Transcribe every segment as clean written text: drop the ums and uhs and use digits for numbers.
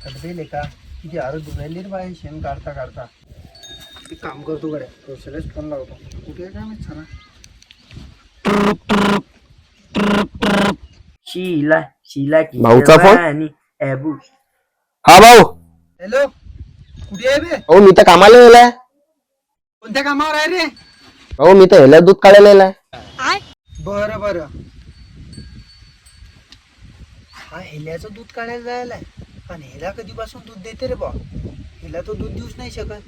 कडबेल का किती आरोग्य दुखायली रे बाई शेण काढता काढता. एक काम करतो गड्या रोशनलाच फोन लावतो. कुठे आहे काय माहित सांगा. शीला शीला की भाऊचा फोन? आणि ॲबू. हा भाऊ. हॅलो कुठे आहे बे. भाऊ मी तर कामाला गेलाय. कोणत्या कामावर आहे रे. भाऊ मी तर ह्याला दूध काढायला गेलाय. बरं बरं हा हेल्याचं दूध काढायला जायला पण हेला कधीपासून दूध देते रे बा. हेला तो दूध देऊच नाही शकत.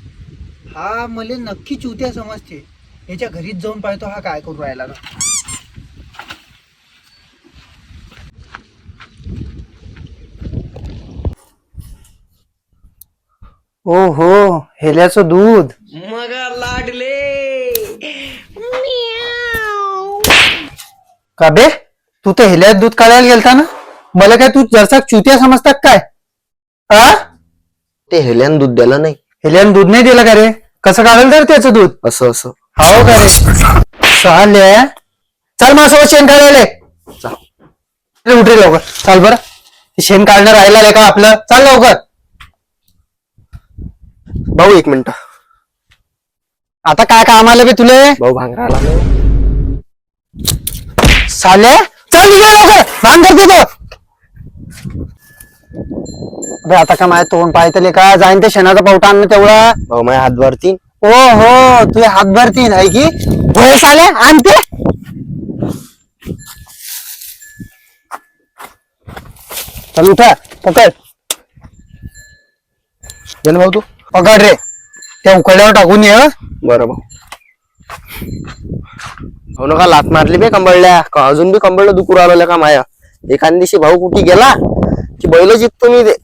हा मला नक्की चुत्या समजते. याच्या घरीच जाऊन पाहतो हा काय करू राहिला ना. ओ हो हेल्याचं दूध. मग लागले का बे तू तर हेल्यात दूध काढायला गेलता ना. मला काय तू जरसा चुत्या समजतात काय. हा ते हेल्यान दूध द्यायला नाही. हेल्यानं दूध नाही दिलं का रे. कसं काढेल तर त्याचं दूध. असं असं. हो का रे. चालेल चल माझ्यासोबत शेण काढायला. उठ रे लवकर चाल बरं. शेण काढणं राहिलं का आपलं. चाल लवकर. भाऊ एक मिनिट. आता काय काम आलं बे तुले. भाऊ भांगराला नाही. साले चल निघा लवकर. भांग करतो तो. अबे आता का माझ्या तोंड पाहतले का जाईन ते शेणाचा पावटा आणणं तेवढा. भाऊ माझ्या हात भरती. ओ हो तुझे हात भरतीन आहे की. होय साले आणते. चल उठा पकड. दे ना भाऊ तू. पकड रे. त्या उकड्यावर टाकून ये. बरं भाऊ. भाऊ नका लात मारली बे कंबळल्या का अजून बी कंबळलं दुखू राहिलं का माया. एखाद दिवशी भाऊ कुठे गेला की बैल जिंकतो मी ते.